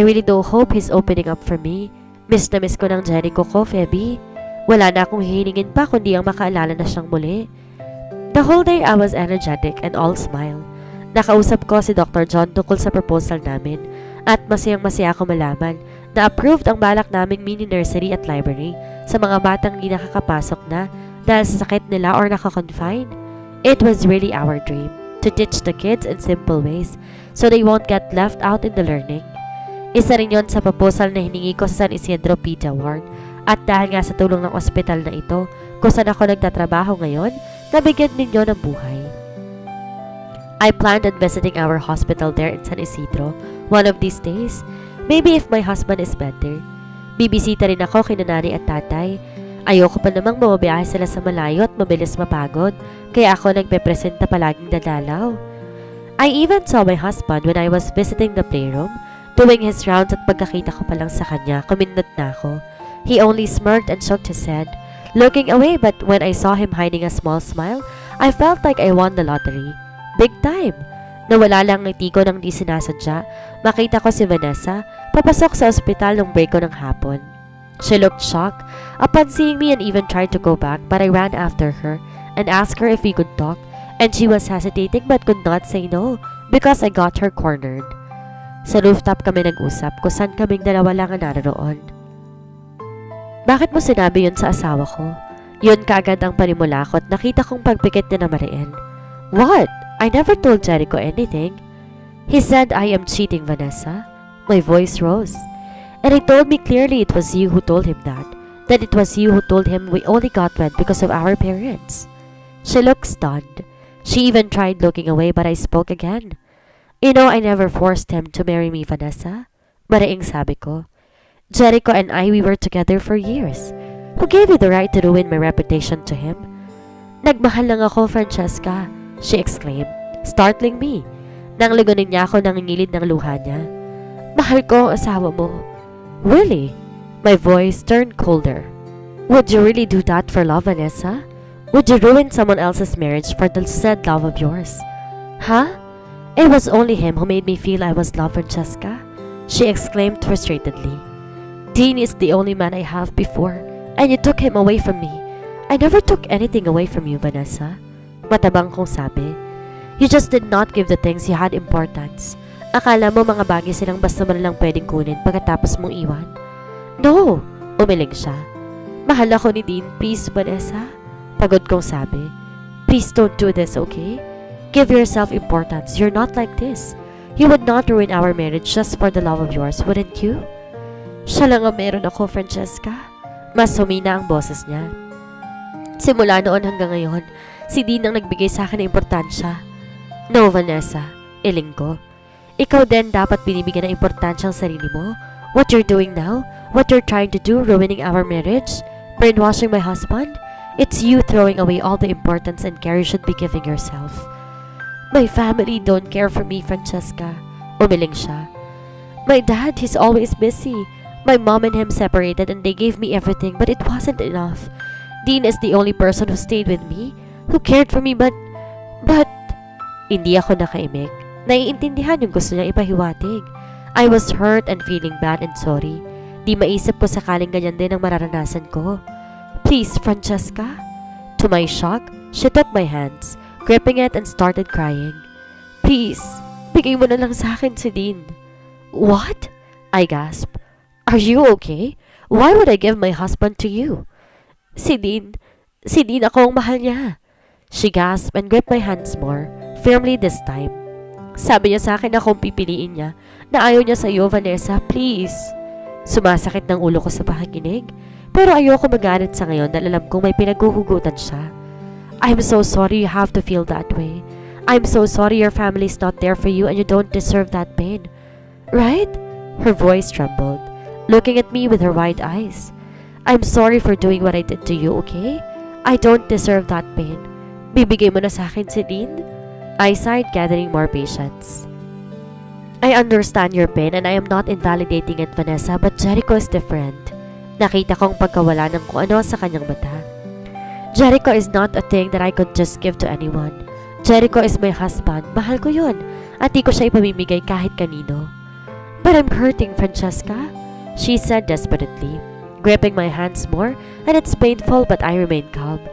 I really do hope he's opening up for me. Miss na miss ko ng Jericho ko, Feby. Wala na akong hihingin pa kundi ang makaalala na siyang muli. The whole day I was energetic and all smile. Nakausap ko si Dr. John tungkol sa proposal namin at masayang-masaya ako malaman na approved ang balak naming mini nursery at library sa mga batang hindi nakakapasok na dahil sa sakit nila or nakakonfine. It was really our dream to teach the kids in simple ways so they won't get left out in the learning. Isa rin yon sa proposal na hiningi ko sa San Isidro Pedia Ward at dahil nga sa tulong ng ospital na ito kung saan ako nagtatrabaho ngayon, nabigyan ninyo ng buhay. I planned on visiting our hospital there in San Isidro one of these days. Maybe if my husband is better. Bibisita rin ako kina nanay at tatay. Ayoko pa namang bumabiyahe sila sa malayo at mabilis mapagod, kaya ako nagpe-presenta palaging dadalaw. I even saw my husband when I was visiting the playroom, doing his rounds at pagkakita ko pa lang sa kanya, kumindot na ako. He only smirked and shook his head, looking away, but when I saw him hiding a small smile, I felt like I won the lottery. Big time! Nawala lang ngiti ko nang di sinasadya, makita ko si Vanessa, papasok sa ospital nung break ko ng hapon. She looked shocked upon seeing me and even tried to go back, but I ran after her and asked her if we could talk, and she was hesitating but could not say no because I got her cornered. Sa rooftop kami nag-usap kung saan kaming dalawa lang ang naroon. Bakit mo sinabi yun sa asawa ko? Yun kaagad ang panimula ko at nakita kong pagpikit niya na mariin. What? I never told Jericho anything. He said I am cheating, Vanessa. My voice rose. And he told me clearly it was you who told him that it was you who told him we only got wed because of our parents. She looked stunned. She even tried looking away, but I spoke again. You know, I never forced him to marry me, Vanessa. Maraing sabi ko. Jericho and I, we were together for years. Who gave you the right to ruin my reputation to him? Nagmahal lang ako, Francesca, she exclaimed, startling me. Nang lugunin niya ako, nangingilid ng luha niya. Mahal ko ang asawa mo. Really? My voice turned colder. Would you really do that for love, Vanessa? Would you ruin someone else's marriage for the said love of yours? Huh? It was only him who made me feel I was loved, Francesca, she exclaimed frustratedly. Dean is the only man I have before, and you took him away from me. I never took anything away from you, Vanessa. Matabang kong sabi. You just did not give the things you had importance. Akala mo mga bagay silang basta man lang pwedeng kunin pagkatapos mong iwan? No! Umiling siya. Mahal ako ni Dean, please, Vanessa. Pagod kong sabi. Please don't do this, okay? Give yourself importance. You're not like this. You would not ruin our marriage just for the love of yours, wouldn't you? Siya lang ang meron ako, Francesca. Mas humina ang boses niya. Simula noon hanggang ngayon, si Dean ang nagbigay sa akin ng importansya. No, Vanessa. Iling ko. Ikaw din dapat binibigyan ng importansya ang sarili mo. What you're doing now, what you're trying to do, ruining our marriage, brainwashing my husband, it's you throwing away all the importance and care you should be giving yourself. My family don't care for me, Francesca. Umiling siya. My dad, he's always busy. My mom and him separated and they gave me everything, but it wasn't enough. Dean is the only person who stayed with me, who cared for me, but... Hindi ako nakaimik. Naiintindihan yung gusto niya ipahiwatig. I was hurt and feeling bad and sorry. Di maisip ko sakaling ganyan din ang mararanasan ko. Please, Francesca. To my shock, she took my hands, gripping it and started crying. Please, bigay mo na lang sa akin si Dean. What? I gasped. Are you okay? Why would I give my husband to you? Si Dean ako ang mahal niya. She gasped and gripped my hands more, firmly this time. Sabi niya sa akin na kung pipiliin niya, na ayaw niya sa iyo, Vanessa, please. Sumasakit ng ulo ko sa pakikinig, pero ayoko magalit sa ngayon dahil alam kong may pinaghuhugutan siya. I'm so sorry you have to feel that way. I'm so sorry your family's not there for you and you don't deserve that pain. Right? Her voice trembled, looking at me with her wide eyes. I'm sorry for doing what I did to you, okay? I don't deserve that pain. Bibigay mo na sa akin si Dean? I sighed, gathering more patience. I understand your pain and I am not invalidating it, Vanessa, but Jericho is different. Nakita kong pagkawala ng kung ano sa kanyang mata. Jericho is not a thing that I could just give to anyone. Jericho is my husband. Mahal ko yun. At di ko siya ipamimigay kahit kanino. But I'm hurting, Francesca, she said desperately, gripping my hands more, and it's painful but I remain calm.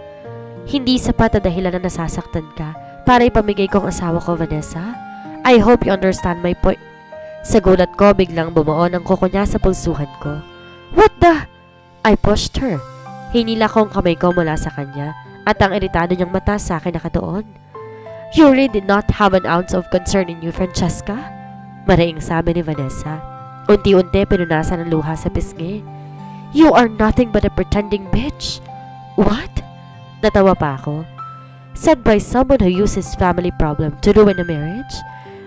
Hindi sapat na dahilan na nasasaktan ka para ipamigay ko ang asawa ko, Vanessa. I hope you understand my point. Sa gulat ko, biglang bumuon ang kuko niya sa pulsuhan ko. What the? I pushed her. Hinila ko ang kamay ko mula sa kanya at ang iritado niyang mata sa akin nakatuon. You really did not have an ounce of concern in you, Francesca? Maraing sabi ni Vanessa. Unti-unti pinunasan ang luha sa pisngi. You are nothing but a pretending bitch. What? Natawa pa ako. Said by someone who uses family problem to ruin a marriage?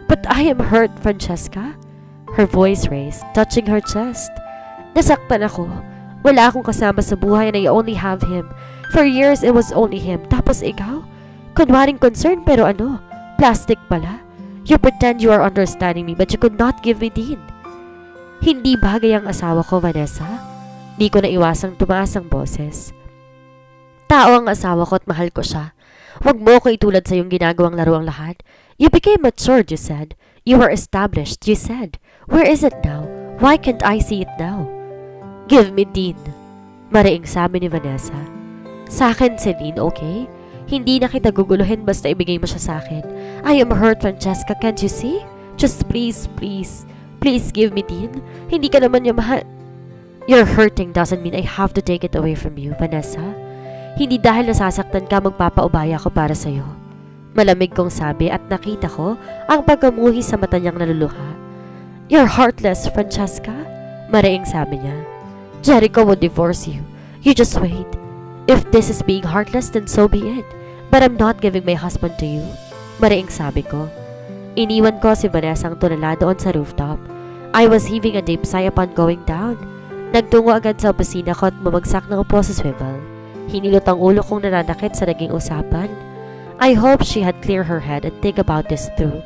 But I am hurt, Francesca. Her voice raised, touching her chest. Nasaktan ako. Wala akong kasama sa buhay and I only have him. For years, it was only him. Tapos ikaw? Kunwaring concern pero ano? Plastic pala. You pretend you are understanding me but you could not give me Dean. Hindi bagay ang asawa ko, Vanessa. Di ko naiwasang tumaas ang boses. Tao ang asawa ko at mahal ko siya. Huwag mo ko itulad sa iyong ginagawang laro ang lahat. You became matured, you said. You were established, you said. Where is it now? Why can't I see it now? Give me Dean. Maraing sabi ni Vanessa. Sa akin si Dean, okay? Hindi na kita guguluhin basta ibigay mo siya sa akin. I am hurt, Francesca, can't you see? Just please, please. Please give me Dean. Hindi ka naman niya mahal. Your hurting doesn't mean I have to take it away from you, Vanessa. Hindi dahil nasasaktan ka magpapaubaya ko para sa'yo. Malamig kong sabi at nakita ko ang pagkamuhi sa mata niyang naluluha. You're heartless, Francesca. Maraing sabi niya. Jericho would divorce you. You just wait. If this is being heartless, then so be it. But I'm not giving my husband to you. Maraing sabi ko. Iniwan ko si Vanessa ang tulala doon sa rooftop. I was heaving a deep sigh upon going down. Nagtungo agad sa opisina ko at bumagsak ng upo sa swivel. Hinilot ang ulo kong nananakit sa naging usapan. I hope she had cleared her head and think about this through.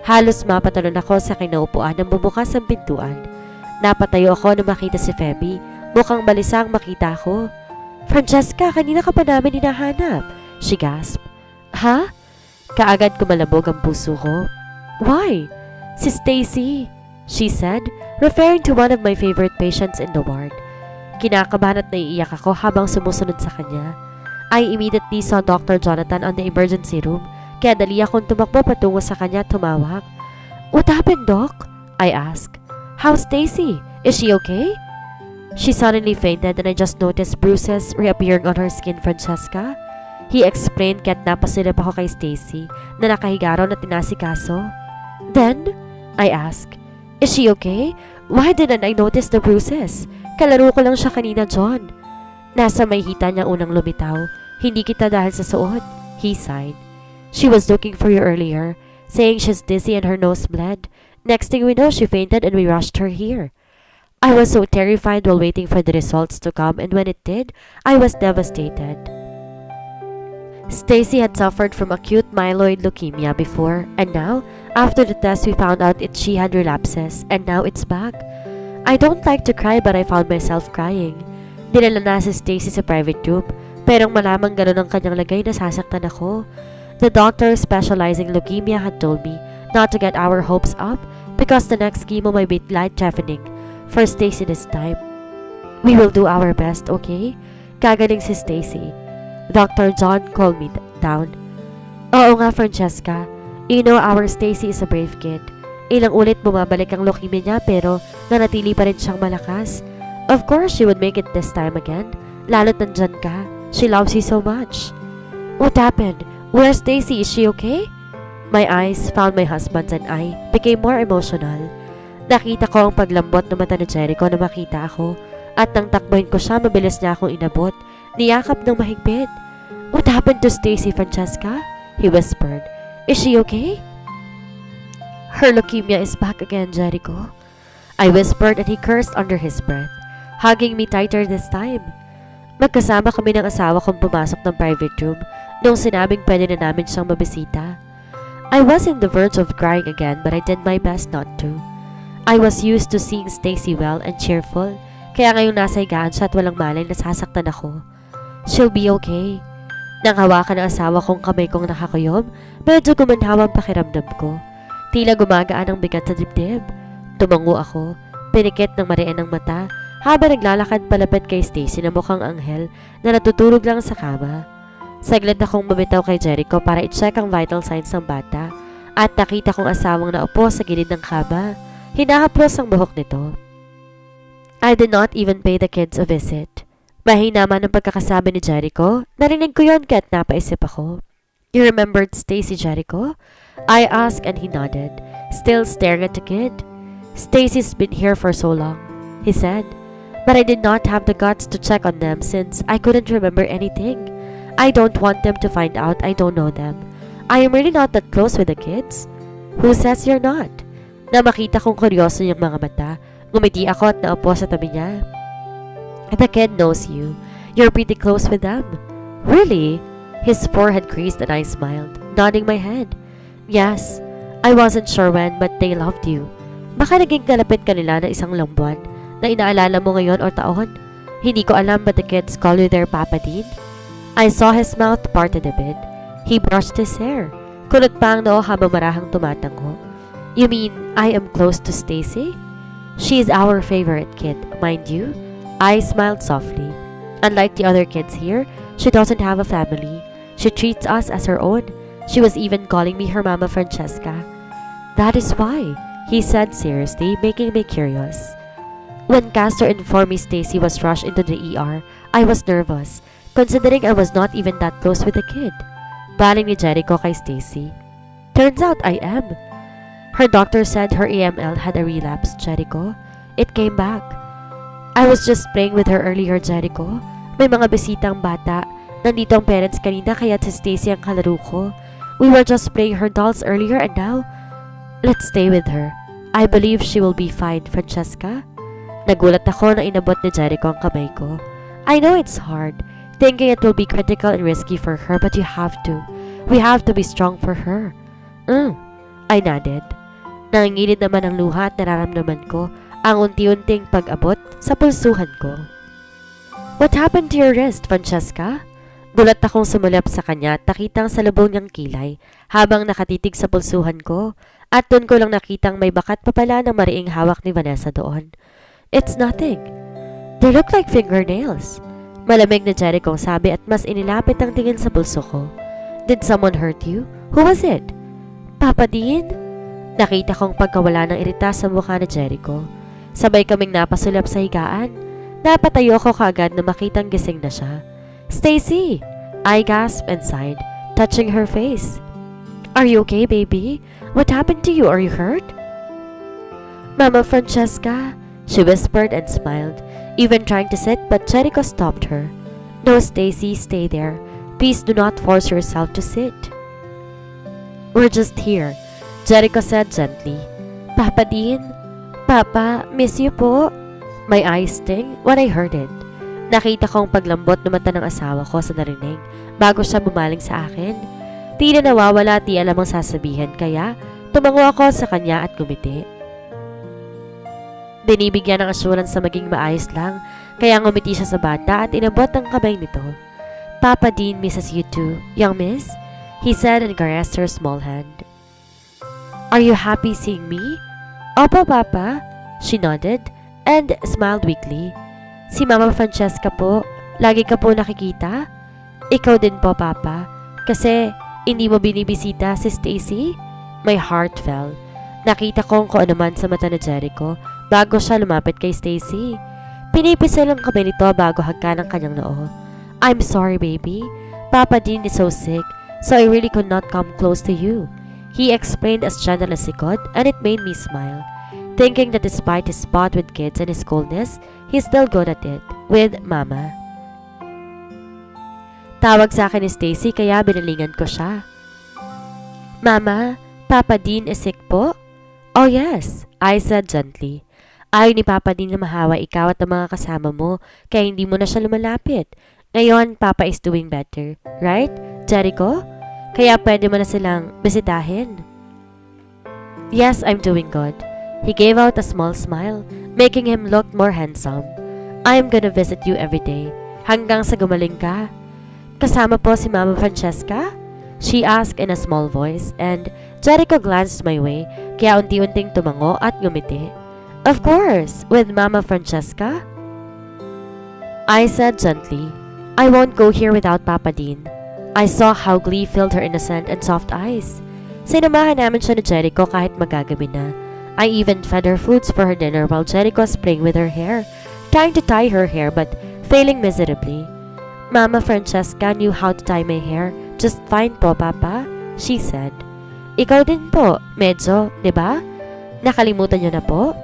Halos mapatalon ako sa kinaupuan nang bumukas ang pintuan. Napatayo ako na makita si Feby. Mukhang balisang makita ako. Francesca, kanina ka pa namin hinahanap. She gasped. Ha? Kaagad kumalabog ang puso ko. Why? Si Stacy, she said, referring to one of my favorite patients in the ward. Kinakabahan at naiiyak ako habang sumusunod sa kanya. I immediately saw Dr. Jonathan on the emergency room, kaya dali akong tumakbo patungo sa kanya at tumawag. What happened, Doc? I asked. How's Stacy? Is she okay? She suddenly fainted and I just noticed bruises reappearing on her skin, Francesca. He explained kaya't napasilip ako kay Stacy na nakahiga raw na tinasikaso. Then, I asked, is she okay? Why didn't I notice the bruises? Kalaro ko lang siya kanina, John. Nasa may hita niya unang lumitaw. Hindi kita dahil sa suot. He sighed. She was looking for you earlier, saying she's dizzy and her nose bled. Next thing we know, she fainted and we rushed her here. I was so terrified while waiting for the results to come, and when it did, I was devastated. Stacy had suffered from acute myeloid leukemia before, and now, after the test, we found out she had relapses, and now it's back. I don't like to cry but I found myself crying. Dinala na si Stacy sa private room, pero malamang ganun ang kanyang lagay nasasaktan ako. The doctor specializing leukemia had told me not to get our hopes up because the next chemo might be life-threatening for Stacy this time. We will do our best, okay? Kagaling si Stacy. Dr. John called me down. Oo nga, Francesca. You know our Stacy is a brave kid. Ilang ulit bumabalik ang leukemia niya pero nanatili pa rin siyang malakas. Of course, she would make it this time again. Lalo't nandyan ka. She loves you so much. What happened? Where's Stacy? Is she okay? My eyes found my husband's and I became more emotional. Nakita ko ang paglambot ng mata ni Jericho na makita ako at nang takbuhin ko siya, mabilis niya akong inabot. Niyakap ng mahigpit. What happened to Stacy, Francesca? He whispered. Is she okay? Her leukemia is back again, Jericho. I whispered and he cursed under his breath, hugging me tighter this time. Magkasama kami ng asawa kong pumasok ng private room nung sinabing pwede na namin siyang mabisita. I was in the verge of crying again but I did my best not to. I was used to seeing Stacy well and cheerful, kaya ngayong nasa higaan siya at walang malay nasasaktan ako. She'll be okay. Nang hawakan ng asawa kong kamay kong nakakuyom, medyo gumanhawa ang pakiramdam ko. Tila gumagaan ang bigat sa dibdib. Tumango ako, pinikit ng mariin ng mata habang naglalakad palapit kay Stacy na mukhang anghel na natutulog lang sa kama. Saglit akong bumitaw kay Jericho para i-check ang vital signs ng bata at nakita kong asawang naupo sa gilid ng kama. Hinahaplos ang buhok nito. I did not even pay the kids a visit. Mahina man ang pagkakasabi ni Jericho, narinig ko yon kaya't napaisip ako. You remembered Stacy, Jericho? I asked and he nodded, still staring at the kid. Stacy's been here for so long, he said, but I did not have the guts to check on them since I couldn't remember anything. I don't want them to find out I don't know them. I am really not that close with the kids. Who says you're not? Na makita kong kuryoso yung mga mata, ngumiti ako at naupo sa tabi niya. The kid knows you. You're pretty close with them. Really? His forehead creased and I smiled, nodding my head. Yes, I wasn't sure when but they loved you. Baka naging kalapit ka nila na isang lambwan na inaalala mo ngayon o taon. Hindi ko alam but the kids call you their Papa Dean. I saw his mouth parted a bit. He brushed his hair. Kunot pa ang noo habang marahang tumatango. You mean I am close to Stacy? She is our favorite kid, mind you. I smiled softly. Unlike the other kids here, she doesn't have a family. She treats us as her own. She was even calling me her Mama Francesca. That is why, he said seriously, making me curious. When Castor informed me Stacy was rushed into the ER, I was nervous, considering I was not even that close with the kid. Baling ni Jericho kay Stacy. Turns out I am. Her doctor said her AML had a relapse, Jericho. It came back. I was just playing with her earlier, Jericho. May mga bisitang bata. Nandito ang parents kanina kaya si Stacy ang kalaro ko. We were just playing her dolls earlier and now, let's stay with her. I believe she will be fine, Francesca. Nagulat ako nang inabot ni Jericho ang kamay ko. I know it's hard, thinking it will be critical and risky for her, but you have to. We have to be strong for her. I nodded. Nangingilid naman ang luha at nararamdaman ko ang unti-unting pag-abot sa pulsuhan ko. What happened to your wrist, Francesca? Gulat akong sumulap sa kanya at nakitang salubong niyang kilay habang nakatitig sa pulsuhan ko at doon ko lang nakitang may bakat pa pala ng mariing hawak ni Vanessa doon. It's nothing. They look like fingernails. Malamig na Jericho sabi at mas inilapit ang tingin sa pulso ko. Did someone hurt you? Who was it? Papa Dean? Nakita kong pagkawala ng irita sa mukha ni Jericho. Sabay kaming napasulap sa higaan. Napatayo ako kaagad na makitang gising na siya. Stacy! I gasped and sighed, touching her face. Are you okay, baby? What happened to you? Are you hurt? Mama Francesca, she whispered and smiled, even trying to sit, but Jericho stopped her. No, Stacy, stay there. Please do not force yourself to sit. We're just here, Jericho said gently. Papa Dean? Papa, miss you po. My eyes sting when I heard it. Nakita kong paglambot ng mata ng asawa ko sa narinig bago siya bumaling sa akin. Tila nawawala at di alam ang sasabihin kaya tumango ako sa kanya at gumiti. Binibigyan ng assurance na maging maayos lang kaya ngumiti siya sa bata at inabot ang kamay nito. Papa Dean misses you too, young miss, he said and caressed her small hand. Are you happy seeing me? Opo, Papa, she nodded and smiled weakly. Si Mama Francesca po, lagi ka po nakikita? Ikaw din po, Papa. Kasi hindi mo binibisita si Stacy? My heart fell. Nakita kong kung ano man sa mata ni Jericho bago siya lumapit kay Stacy. Pinipisil ang kamay nito bago hagkan ang kanyang noo. I'm sorry, baby. Papa Dean is so sick, so I really could not come close to you. He explained as gentle as he could, and it made me smile, thinking that despite his spot with kids and his coldness, he's still good at it, with Mama. Tawag sa akin ni Stacy kaya binalingan ko siya. Mama, Papa Dean is sick po? Oh yes, I said gently. Ayaw ni Papa Dean na mahawa ikaw at ang mga kasama mo kaya hindi mo na siya lumalapit. Ngayon, Papa is doing better, right, Jericho? Kaya pwede mo na silang bisitahin. Yes, I'm doing good. He gave out a small smile, making him look more handsome. I'm gonna visit you every day, hanggang sa gumaling ka. Kasama po si Mama Francesca? She asked in a small voice, and Jericho glanced my way, kaya unti-unting tumango at ngumiti. Of course, with Mama Francesca? I said gently, I won't go here without Papa Dean. I saw how glee filled her innocent and soft eyes. Sinamahan namin siya ni Jericho kahit magagabi na. I even fed her foods for her dinner while Jericho was playing with her hair, trying to tie her hair but failing miserably. Mama Francesca knew how to tie my hair just fine po, Papa, she said. Ikaw din po, medyo, di ba? Nakalimutan niyo na po?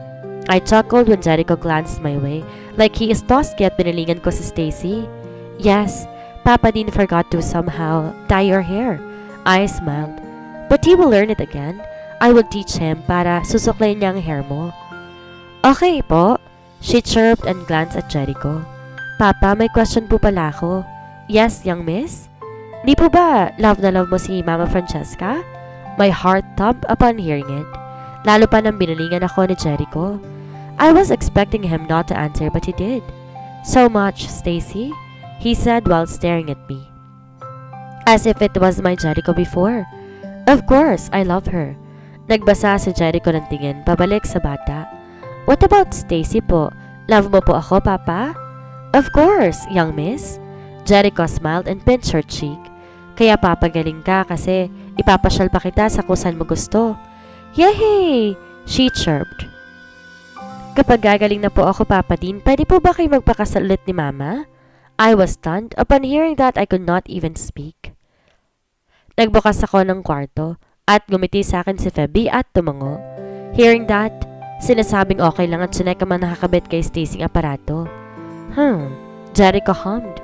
I chuckled when Jericho glanced my way, like he is tosky at binilingan ko si Stacy. Yes, Papa Dean forgot to somehow tie your hair. I smiled. But he will learn it again. I will teach him para susuklayin niya ang hair mo. Okay po. She chirped and glanced at Jericho. Papa, may question po pala ako. Yes, young miss? Di po ba love na love mo si Mama Francesca? My heart thumped upon hearing it. Lalo pa nang binalingan ako ni Jericho. I was expecting him not to answer but he did. So much, Stacy, he said while staring at me. As if it was my Jericho before. Of course, I love her. Nagbasa si Jericho ng tingin pabalik sa bata. What about Stacy po? Love mo po ako, Papa? Of course, young miss. Jericho smiled and pinched her cheek. Kaya papagaling ka kasi ipapasyal pa kita sa kung saan mo gusto. Yay! She chirped. Kapag gagaling na po ako, Papa Dean, pwede po ba kayo magpakasal ulit ni Mama? I was stunned. Upon hearing that, I could not even speak. Nagbukas ako ng kwarto at gumiti sa akin si Feby at tumango. Hearing that, sinasabing okay lang at sinek ang nakakabit kay Stacy ang aparato. Jericho hummed.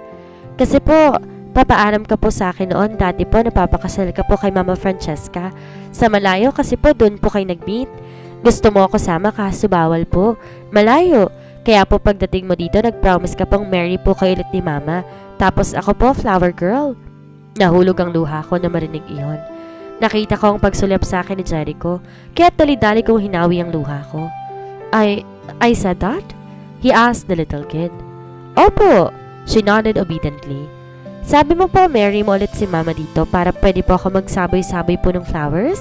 Kasi po, papaalam ka po sa akin noon dati po napapakasal ka po kay Mama Francesca. Sa malayo kasi po doon po kayo nag-meet. Gusto mo ako sama kaso bawal po. Malayo. Kaya po pagdating mo dito nag-promise ka pong marry po kayo ulit ni Mama. Tapos ako po flower girl. Nahulog ang luha ko na marinig iyon. Nakita ko ang pagsulyap sa akin ni Jericho, kaya dali-dali kong hinawi ang luha ko. I said that? He asked the little kid. Opo, she nodded obediently. Sabi mo po, marry mo ulit si Mama dito para pwede po ako magsaboy-saboy po ng flowers?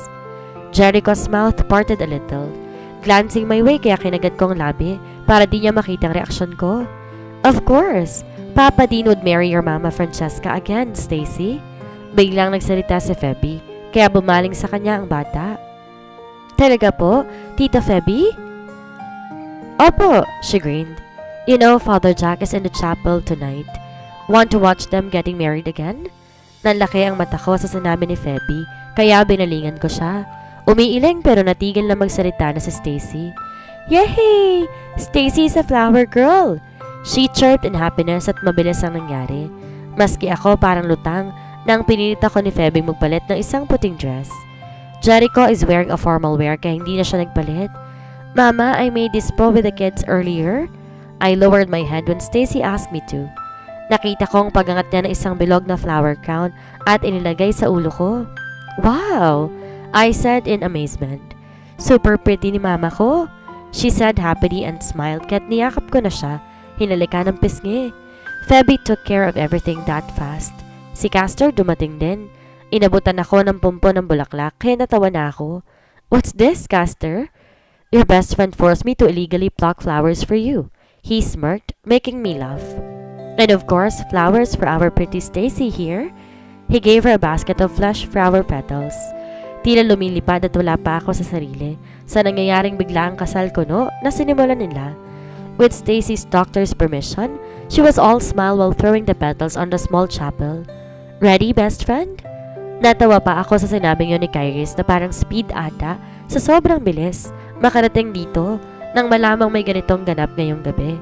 Jericho's mouth parted a little, glancing my way kaya kinagat ko ang labi para di niya makita ang reaksyon ko. Of course, Papa Dean would marry your Mama Francesca again, Stacy. Biglang nagsalita si Feby. Kaya bumaling sa kanya ang bata. Talaga po, Tita Feby? Opo, she grinned. You know, Father Jack is in the chapel tonight. Want to watch them getting married again? Nanlaki ang mata ko sa sinabi ni Feby, kaya binalingan ko siya. Umiiling pero natigil na magsalita na si Stacy. Yay! Stacy is a flower girl! She chirped in happiness at mabilis ang nangyari. Maski ako parang lutang, nang pinilit ako ni Feby magpalit ng isang puting dress. Jericho is wearing a formal wear kaya hindi na siya nagpalit. Mama, I made this po with the kids earlier. I lowered my head when Stacy asked me to. Nakita kong pagangat niya ng isang bilog na flower crown at inilagay sa ulo ko. Wow! I said in amazement. Super pretty ni Mama ko. She said happily and smiled kaya't niyakap ko na siya. Hinalikan ng pisngi. Feby took care of everything that fast. Si Castor dumating din. Inabutan ako ng pumpon ng bulaklak kaya natawa na ako. What's this, Castor? Your best friend forced me to illegally pluck flowers for you. He smirked, making me laugh. And of course, flowers for our pretty Stacy here. He gave her a basket of flesh flower petals. Tila lumilipad at wala pa ako sa sarili sa nangyayaring biglaang kasal ko no na sinimulan nila. With Stacy's doctor's permission, she was all smile while throwing the petals on the small chapel. Ready, best friend? Natawa pa ako sa sinabing yun ni Kairis na parang speed ata sa sobrang bilis makarating dito nang malamang may ganitong ganap ngayong gabi.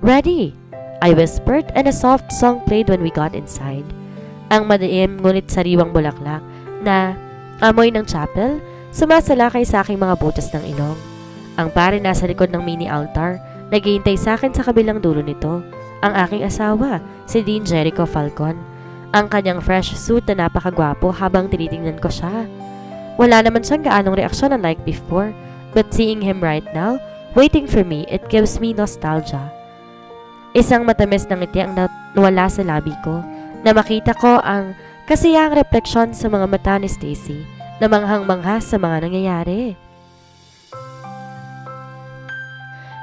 Ready! I whispered and a soft song played when we got inside. Ang madiim ngunit sariwang bulaklak na amoy ng chapel sumasalakay sa aking mga butas ng ilong. Ang pare nasa likod ng mini altar, naghihintay sa akin sa kabilang dulo nito. Ang aking asawa, si Dean Jericho Falcon. Ang kanyang fresh suit na napakagwapo habang tinitingnan ko siya. Wala naman siyang gaanong reaksyon unlike before, but seeing him right now, waiting for me, it gives me nostalgia. Isang matamis na ngiti ang nawala sa labi ko, na makita ko ang kasiyahang refleksyon sa mga mata ni Stacy, na manghang-mangha sa mga nangyayari.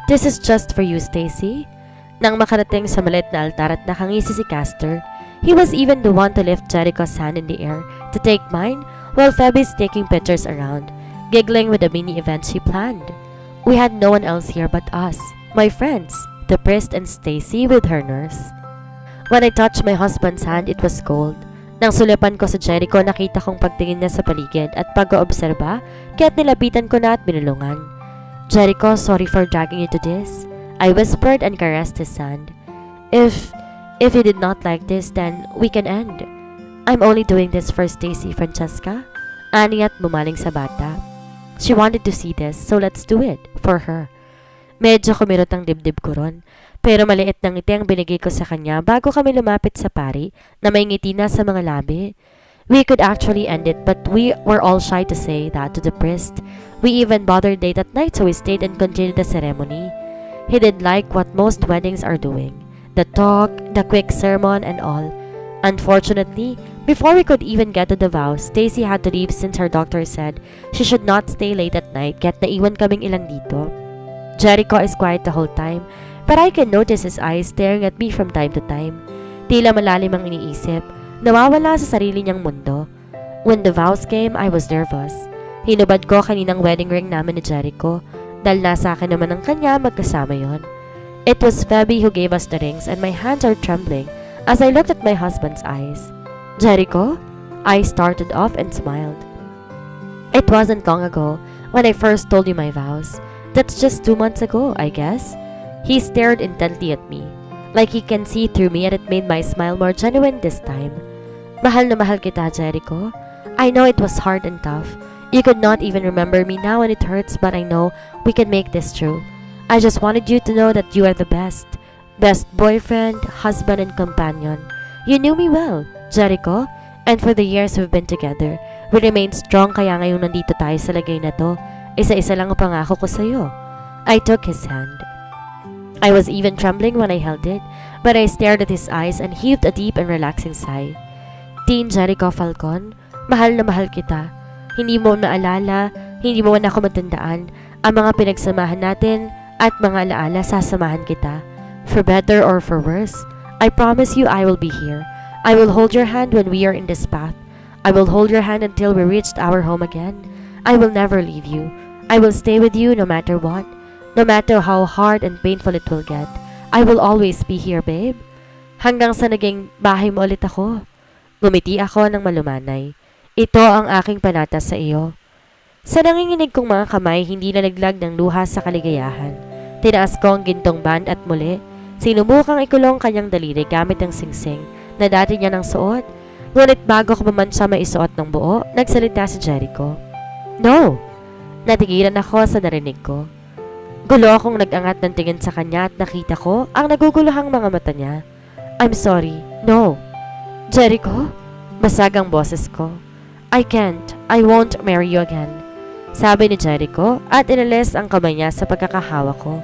"This is just for you, Stacy." Nang makarating sa maliit na altar at nakangisi si Castor, he was even the one to lift Jericho's hand in the air to take mine while Phoebe's taking pictures around, giggling with the mini event she planned. We had no one else here but us, my friends, the priest and Stacy with her nurse. When I touched my husband's hand, it was cold. Nang sulipan ko sa Jericho, nakita kong pagtingin niya sa paligid at pag-oobserba, kaya't nilapitan ko na at binulungan. "Jericho, sorry for dragging you to this," I whispered and caressed his hand. If you did not like this, then we can end. "I'm only doing this for Stacy, Francesca," ani at bumaling sa bata. "She wanted to see this, so let's do it, for her." Medyo kumirot ang dibdib ko ron, pero maliit na ngiti ang binigay ko sa kanya bago kami lumapit sa pari na may ngiti na sa mga labi. We could actually end it, but we were all shy to say that to the priest. We even bothered late at night, so we stayed and continued the ceremony. He did like what most weddings are doing, the talk, the quick sermon, and all. Unfortunately, before we could even get to the vows, Stacy had to leave since her doctor said she should not stay late at night, kaya't naiwan kaming ilan dito. Jericho is quiet the whole time, but I can notice his eyes staring at me from time to time. Tila malalim ang iniisip, nawawala sa sarili niyang mundo. When the vows came, I was nervous. Hinubad ko kaninang wedding ring namin ni Jericho, dahil nasa akin naman ang kanya magkasama yon. It was Phoebe who gave us the rings and my hands are trembling as I looked at my husband's eyes. "Jericho?" I started off and smiled. "It wasn't long ago when I first told you my vows. That's just 2 months ago, I guess." He stared intently at me, like he can see through me, and it made my smile more genuine this time. "Mahal na mahal kita, Jericho. I know it was hard and tough. You could not even remember me now and it hurts, but I know we can make this true. I just wanted you to know that you are the best. Best boyfriend, husband, and companion. You knew me well, Jericho, and for the years we've been together, we remained strong kaya ngayong nandito tayo sa lagay na to. Isa-isa lang ang pangako ko sa'yo." I took his hand. I was even trembling when I held it, but I stared at his eyes and heaved a deep and relaxing sigh. "Teen Jericho Falcon, mahal na mahal kita. Hindi mo naalala, hindi mo na ako matandaan. Ang mga pinagsamahan natin at mga alaala sasamahan kita. For better or for worse, I promise you I will be here. I will hold your hand when we are in this path. I will hold your hand until we reached our home again. I will never leave you. I will stay with you no matter what. No matter how hard and painful it will get. I will always be here, babe." Hanggang sa naging bahay mo ulit ako. Ngumiti ako ng malumanay. "Ito ang aking panata sa iyo." Sa nanginginig kong mga kamay, hindi nalaglag ng luha sa kaligayahan. Tinaas ko ang gintong band at muli, sinubukang ikulong kanyang daliri gamit ang singsing na dati niya nang suot. Ngunit bago ko pa man siya maisuot ng buo, nagsalita si Jericho. "No!" Natigilan ako sa narinig ko. Gulo akong nag-angat ng tingin sa kanya at nakita ko ang naguguluhang mga mata niya. "I'm sorry. No." "Jericho?" Basag ang boses ko. "I can't. I won't marry you again," sabi ni Jericho at inalis ang kamay niya sa pagkakahawak ko.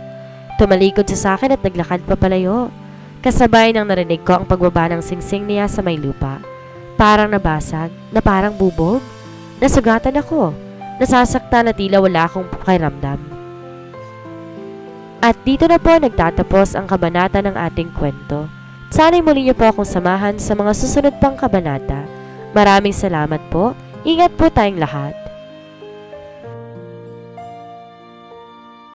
Tumalikod siya sa akin at naglakad papalayo. Kasabay nang narinig ko ang pagbaba ng singsing niya sa may lupa. Parang nabasag, na parang bubog. Nasugatan ako. Nasasaktan na tila wala akong pakiramdam. At dito na po nagtatapos ang kabanata ng ating kwento. Sana'y muli niyo po akong samahan sa mga susunod pang kabanata. Maraming salamat po. Ingat po tayong lahat.